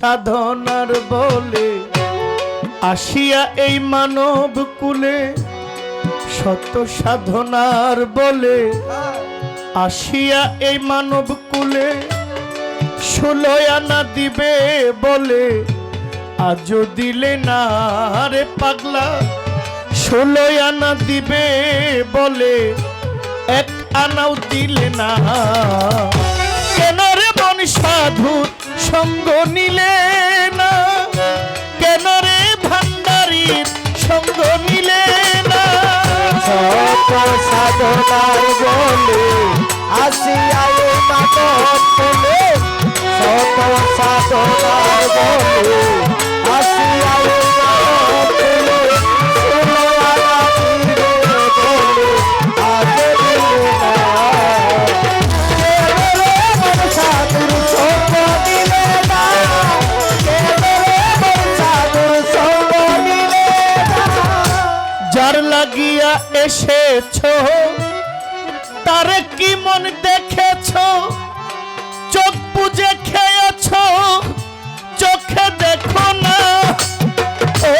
সাধনার বলে আসিয়া এই মানব কুলে, শত সাধনার বলে আসিয়া এই মানব কুলে, 16 আনা দিবে বলে আজও দিলে না রে পাগলা। 16 আনা দিবে বলে 1 আনাও দিলে না। কেন রে মন সাধুর সঙ্গ নিলে না, কেন রে ভান্ডারীর সঙ্গ নিলে না। শত সাধনার বলে আসিয়া এই মানব কুলে, শত সাধনার বলে আসিয়া এই মানব কুলে, 16 আনা দিবে বলে আজও দিলে না। কেন রে মন সাধুর সঙ্গ নিলে না, কেন রে মন সাধুর সঙ্গ নিলে না। যার লাগিয়া এসেছো তারে কি মন দেখেছো, চোখ বুজে খেয়েছো চোখে দেখো না। ও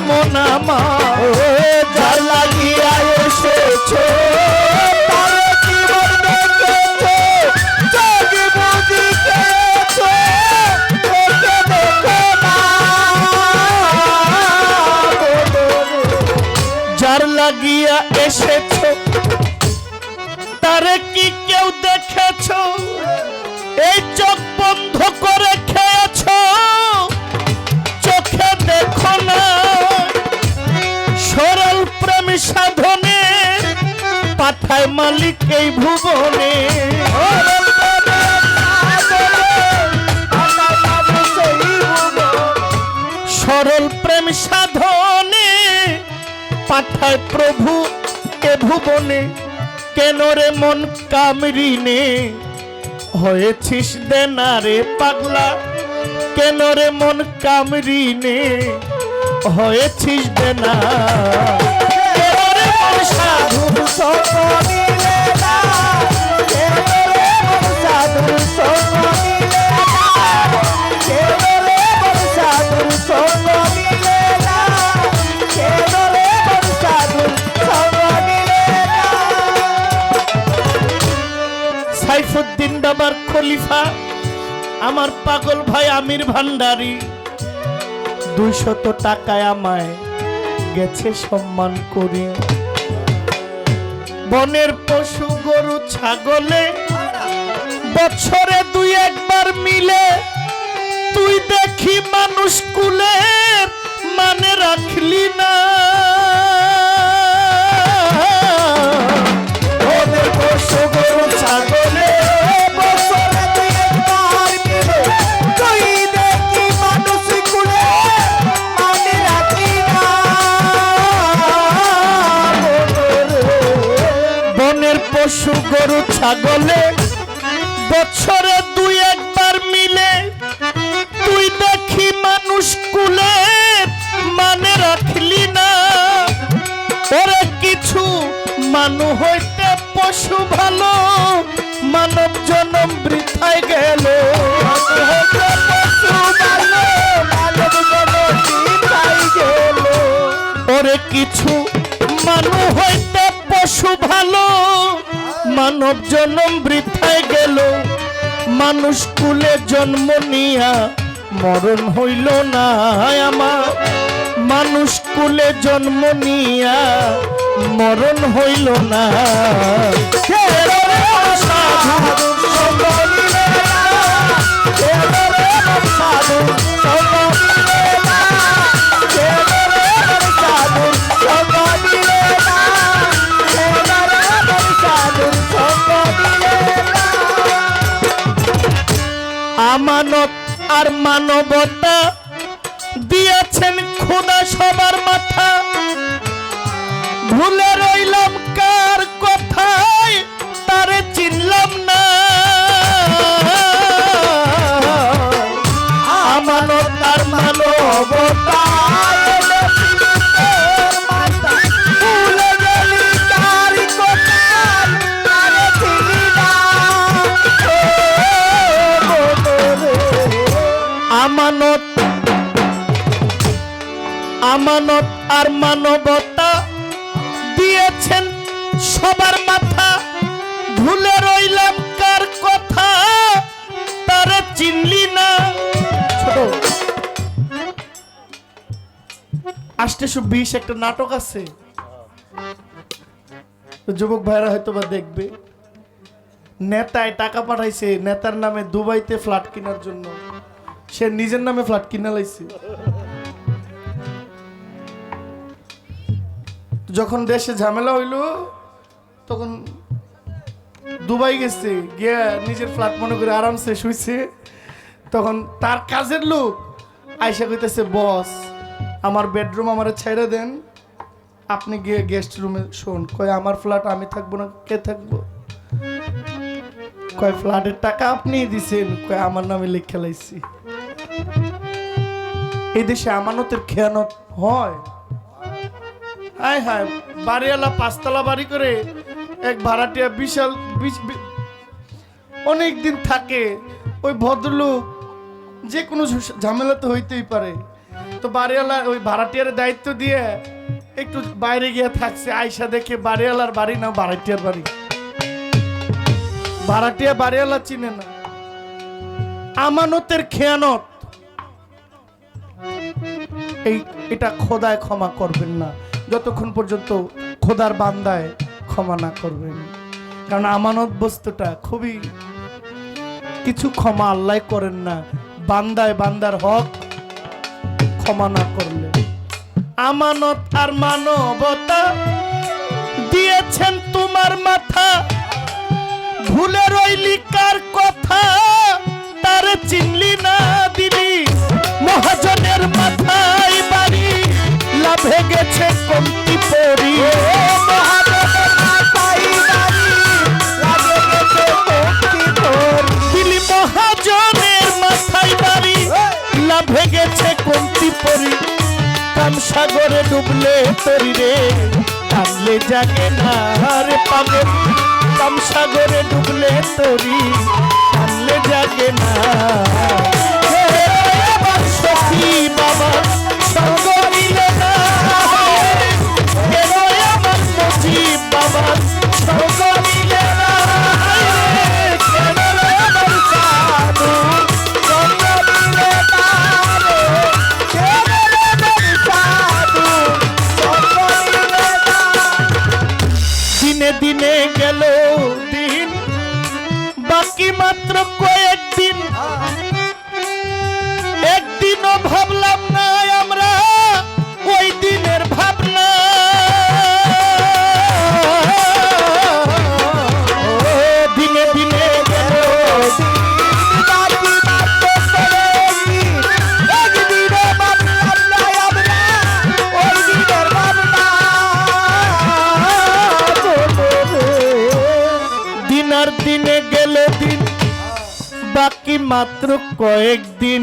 মন আমার, যার লাগিয়া এসেছো তারে কি মন দেখেছো, চোখ বুজি খেয়েছো চোখে দেখো না। যার লাগিয়া এসেছো তারে কি কেউ দেখেছো, এই চোখ বন্ধ করে খেয়েছো চোখে দেখো না। সরল প্রেম সাধনে পাঠায় মালিক এই ভুবনে। সরল প্রেম সাধনে পাঠায় প্রভু এ ভুবনে। কেন রে মন কামরিনে হয়েছিস দেনা রে পাগলা, কেন রে মন কামরিনে হয়েছিস দেনা। কেন রে মন সাধুর সঙ্গ নিলে না, কেন রে মন সাধুর সঙ্গ নিলে না, কেন রে মন সাধুর সঙ্গ নিলে না, কেন রে মন সাধুর সঙ্গ নিলে না। সাইফুদ্দিন বাবার খলিফা আমার পাগল ভাই আমির ভান্ডারী 200 টাকায় আমায় গেছে সম্মান করি। বনের পশু গরু ছাগলে বছরে 2-1 বার মিলে, তুই দেখি মানুষ কুলের মানে রাখলি না। বনের পশু গরু ছাগলে বছরে 2-1 বার মিলে, তুই দেখি মানুষ কুলে মানে রাখলি না। বনের পশু গরু ছাগলে বছরে 2-1 বার মিলে, তুই দেখি মানুষ কুলের মানে রাখলি না। ওরে কিছু মানু হইতে পশু ভালো, মানব জনম বৃথায় গেল। ওরে কিছু মানু হইতে পশু ভালো, মানব জনম বৃথায় গেল। মানুষ কুলে জন্ম নিয়া মরণ হইল না আমার, মানুষ কুলে জন্ম নিয়া মরণ হইল না। আমানত আর মানবতা দিয়েছেন খোদা সবার মাথা, ভুলে রইলাম কার কথায় তারে চিনলাম না। আমানত আর মানবতা ভুলে গেলি কার কথায় তারে চিনলি না। আমানত আমানত আর মানবতা দিয়েছেন সবার মাথা, ভুলে রইলাম কার কথা তারা চিনলি না। ছোট 820 একটা নাটক আছে, যুবক ভাইরা হয়তো বা দেখবে। নেতায় টাকা পাঠাইছে নেতার নামে দুবাইতে ফ্ল্যাট কেনার জন্য, সে নিজের নামে ফ্ল্যাট কিনা লাইছে। যখন দেশে ঝামেলা হইল তখন দুবাই গেছে, গিয়া নিজের ফ্ল্যাট মনে করে আরামসে শুইছে। তখন তার কাজের লোক আয়সা কইতেছে, বস আমার বেডরুম আমারে ছেড়ে দেন, আপনি গিয়ে গেস্ট রুমে শোন। কয় আমার ফ্ল্যাট আমি থাকবো না, কে থাকবো? কয় ফ্ল্যাটের টাকা আপনি দিছেন, কয় আমার নামে লিখে লাইছি। এই দেশে আমানতের খেয়ানত হয়। হায় হায়, বাড়িওয়ালা 5 তলা বাড়ি করে এক ভাড়াটিয়া বিশাল অনেক দিন থাকে। ওই ভদ্রলোক যে কোনো ঝামেলা তো হইতেই পারে, তো বাড়িওয়ালা ওই ভাড়াটিয়ার দায়িত্ব দিয়ে একটু বাইরে গিয়ে থাকছে। আয়সা দেখে বাড়িওয়ালার বাড়ি না ভাড়াটিয়ার বাড়ি, ভাড়াটিয়া বাড়িওয়ালা চিনে না। আমানতের খেয়ানত, এটা খোদায় ক্ষমা করবেন না যতক্ষণ পর্যন্ত খোদার বান্দায় ক্ষমা না করবেন। কারণ আমানত বস্তুটা খুবই কিছু ক্ষমা আল্লাহ করেন না, বান্দায় বান্দার হক ক্ষমা না করলে। আমানত আর মানবতা দিয়েছেন তোমার মাথা, ভুলে রইলি কার কথা তারে চিনলি না দিলি। মহাজনের মাথায় বাড়ি, লাভে গেছে কমতি পরি। দিলি মহাজনের মাথায় বাড়ি, লাভে গেছে কমতি পরি। কাম সাগরে ডুবলে তরি রে, টানলে জাগে না রে পাগল। কাম সাগরে ডুবলে তরি, টানলে জাগে না। সখী বাবা সঙ্গ নিলে না, কেন আমার নসিব বাবা সঙ্গ নিলে না। কেন আমার সাধু সঙ্গ নিলে না, কেন আমার সাধু সঙ্গ নিলে না। দিনে দিনে গেল দিন, বাকি মাত্র কয়েকদিন। একদিনও ভাবলাম না আমরা ওই দিনের ভাবনা। দিনে দিনে গেল দিন, আর দিনে গেল দিন, বাকি মাত্র কয়েকদিন।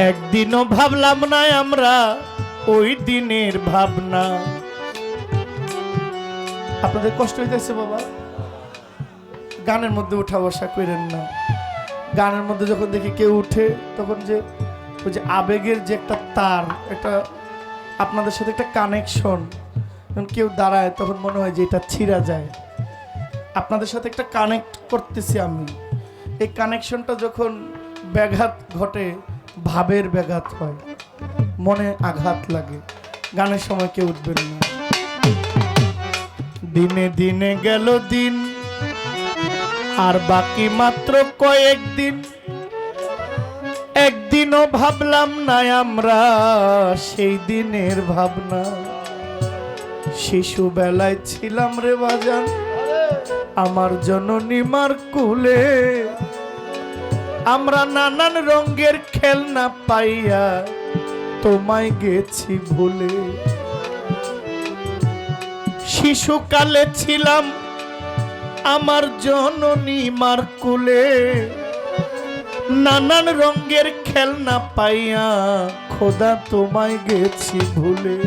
একদিনও ভাবলাম না আমরা ওই দিনের ভাবনা। আপনাদের কষ্ট হইতেছে বাবা? গানের মধ্যে উঠা বসা করেন না। গানের মধ্যে যখন দেখি কেউ উঠে, তখন যে ওই যে আবেগের যে একটা তার, একটা আপনাদের সাথে একটা কানেকশন, যখন কেউ দাঁড়ায় তখন মনে হয় যে এটা ছিঁড়া যায়। আপনাদের সাথে একটা কানেক্ট করতেছি আমি। এই কানেকশনটা যখন ব্যাঘাত ঘটে, ভাবের ব্যাঘাত হয়, মনে আঘাত লাগে, গানের সময় কেউ উঠবেন না। দিনে দিনে গেল দিন, আর বাকি মাত্র কয়েকদিন। একদিনও ভাবলাম না আমরা সেই দিনের ভাবনা। শিশু বেলায় ছিলাম রে বাজান আমার জননী মার কুলে। আমরা নানান রঙের খেলনা পাইয়া তোমায় গেছি ভুলে। শিশুকালে ছিলাম আমার জননী মার কুলে, নানান রঙের খেলনা পাইয়া খোদা তোমায় গেছি ভুলে।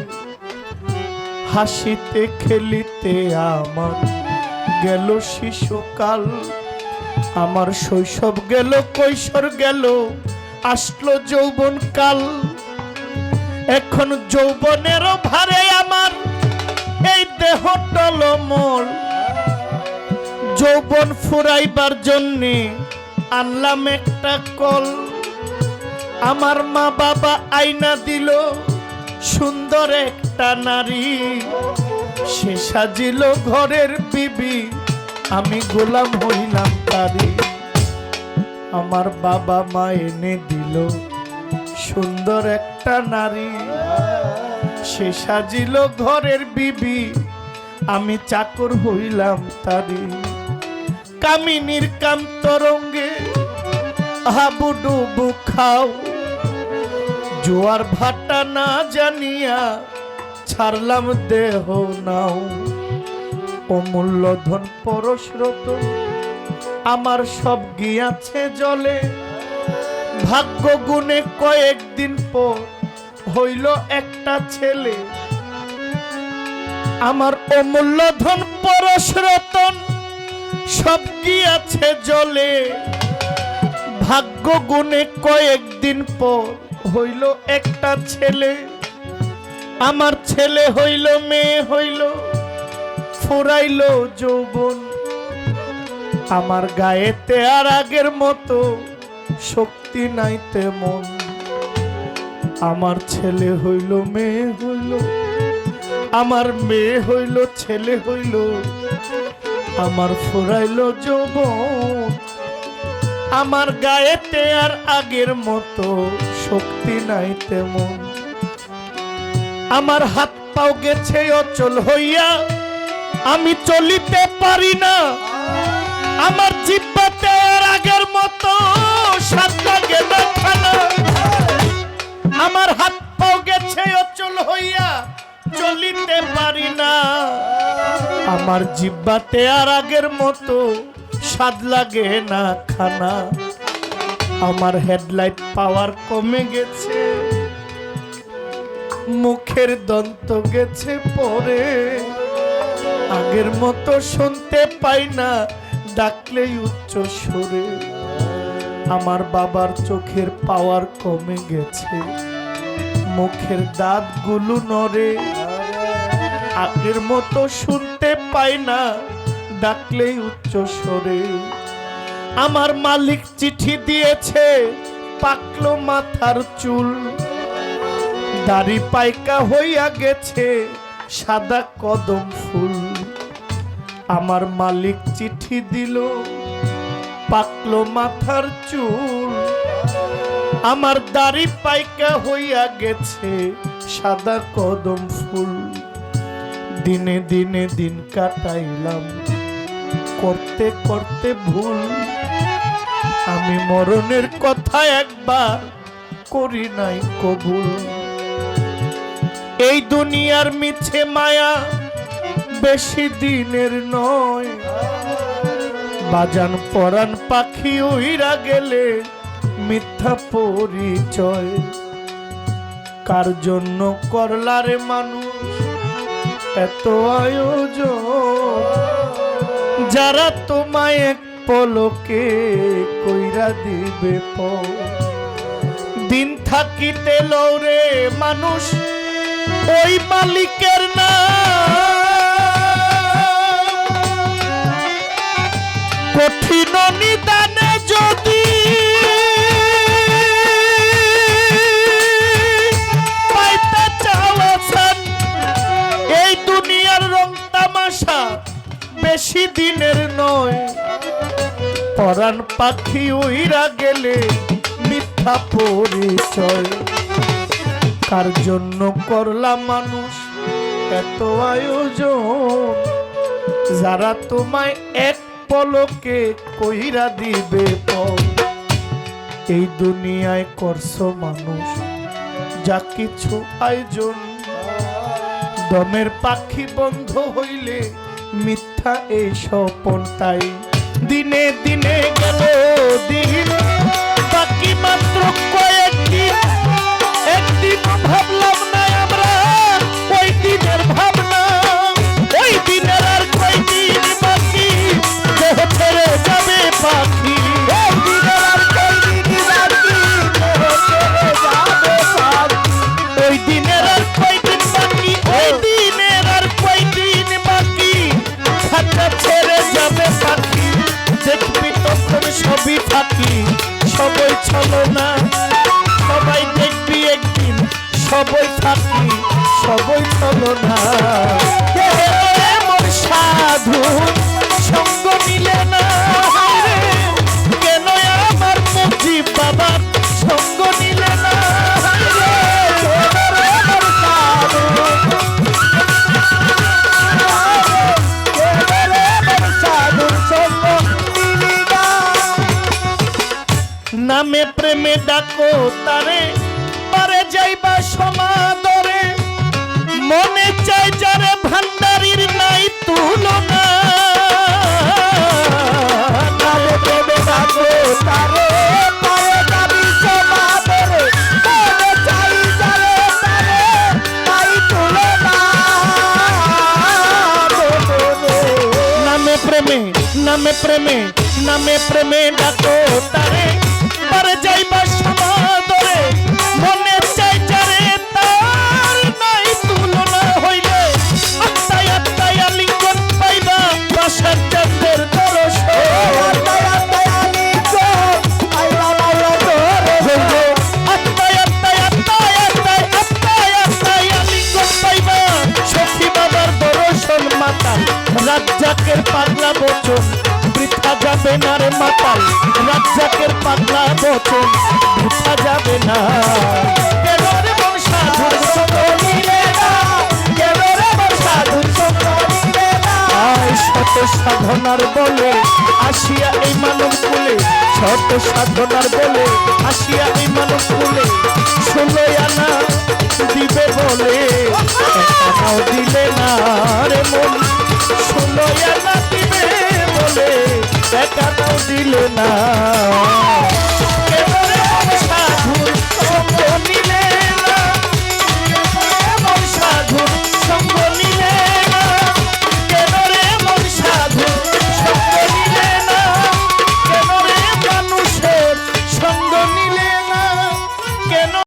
হাসিতে খেলিতে আমার গেল শিশুকাল, আমার শৈশব গেল, কৈশোর গেল, আসলো যৌবন কাল। এখন যৌবনের ভারে আমার এই দেহ টলমল। যৌবন ফুরাইবার জন্যে আনলাম একটা কল। আমার মা বাবা আইনা দিল সুন্দর একটা নারী, সে সাজিল ঘরের বিবি, আমি গোলাম হইলাম তারি। আমার বাবা মা এনে দিল সুন্দর একটা নারী, সে সাজিল ঘরের বিবি, আমি চাকর হইলাম তারি। কামিনীর কাম তরঙ্গে হাবুডুবু খাও, জোয়ার ভাটা না জানিয়া ছাড়লাম দেহ নাও। অমূল্য ধন পরশরত আমার সব গিয়াছে জলে, ভাগ্য গুণে কয়েকদিন পর হইল একটা ছেলে। আমার অমূল্য ধন পরশরতন সব গিয়াছে জলে, ভাগ্য গুণে কয়েকদিন পর হইল একটা ছেলে। আমার ছেলে হইল, মেয়ে হইল, ফুরাইল যৌবন। আমার গায়েতে আর আগের মতো শক্তি নাই তেমন। আমার ছেলে হইল, মেয়ে হইল, আমার মেয়ে হইল, ছেলে হইল, আমার ফুরাইল যৌবন। আমার গায়েতে আর আগের মতো শক্তি নাই তেমন। আমার হাত পাও গেছে অচল হইয়া, আমি চলিতে পারি না। আমার জিহ্বাতে আর আগের মতো স্বাদ লাগে না খানা। আমার হাত পাও গেছে অচল হইয়া, চলিতে পারি না। আমার জিহ্বাতে আর আগের মতো স্বাদ লাগে না খানা। আমার হেডলাইট পাওয়ার কমে গেছে, মুখের দন্ত গেছে পরে। আগের মতো শুনতে পাই না, ডাকলেই উচ্চ সুরে। আমার বাবার চোখের পাওয়ার কমে গেছে, মুখের দাঁতগুলো নড়ে। আগের মতো শুনতে পাই না, ডাকলেই উচ্চ স্বরে। আমার মালিক চিঠি দিয়েছে, পাকলো মাথার চুল, দাড়ি পাইকা হইয়া গেছে সাদা কদম ফুল। আমার মালিক চিঠি দিল, পাকলো মাথার চুল, আমার দাড়ি পাইকা হইয়া গেছে সাদা কদম ফুল। দিনে দিনে দিন কাটাইলাম করতে করতে ভুল। আমি মরণের কথা একবার করি নাই কবুল। এই দুনিয়ার মিছে মায়া বেশি দিনের নয়, বাজান পরাণ পাখি উইরা গেলে মিথ্যা পরিচয়। কার জন্য করলারে মানুষ এত আয়োজন, যারা তোমায় এক পলকে কইরা দিবে পর। দিন থাকিতে লৌরে মানুষ ওই মালিকের নাম, কঠিন নিদানে যদি পাইতে চাওয়াছেন। এই দুনিয়ার রং তামাশা বেশি দিনের নয়, পরাণ পাখি উইরা গেলে মিথ্যা পরিচয়। কার জন্য করলাম মানুষ এত আয়োজন, যারা তোমায় এক পলকে কইরা দিবে পর। এই দুনিয়ায় করছো মানুষ যা কিছু আয়োজন, দমের পাখি বন্ধ হইলে মিথ্যা এই স্বপন। তাই দিনে দিনে গেল দিন, বাকি মাত্র কয়েকদিন। একদিন ভাবলাম না আমরা ওই দিনের ভাবনা, ওই দিনের আর কয়দিন বাকি, দেহ ছেড়ে যাবে পাখি। চলো না, সবাই দেখবি একদিন সবই থাকি সবই চলো না। এমন সাধু সঙ্গ নিলে না রে, কেন আমার মুজিব বাবা সঙ্গ নিলে না রে। এমন সাধু, এমন সাধুর সঙ্গ নিলি না। নামে প্রেমে ডাকো তারে, পারে যাইবা সমাদরে, মনে চাই যারে ভান্ডারির নাই তুলনা। নামে প্রেমে ডাকো তারে, পারে যাবি সমাদরে, মনে চাই যারে তারে নাই তুলনা। নামে প্রেমে নামে প্রেমে নামে প্রেমে ডাকো তারে, পারে যাইবা সমাদরে, মনে চাই যারে তার নাই তুলনা। হইলে আত্মায় আত্মায় আলিঙ্গন পাইবা বাসার চাঁদের দর্শন। আত্মায় আত্মায় আলিঙ্গন পাইবা বাবার দর্শন। আত্মায় আত্মায় আত্মায় আত্মায় আত্মায় আত্মায় আলিঙ্গন পাইবা সখী বাবার দর্শন। মাতাল রাজ্জাকের পাগলা বচন বৃথা যাবে না রে মাতাল, রাজ্জাকের পাগলা বচন বৃথা যাবে না। কেন রে মন সাধুর সঙ্গ নিলে না, কেন রে মোর সাধুর সঙ্গ নিলে না। আয় শত সাধনার বলে আসিয়া এই মানব কুলে, শত সাধনার বলে আসিয়া এই মানব কুলে, 16 আনা দিবে বলে একাও দিলে না রে মন, 16 আনা দিবে বলে একাও দিলে না।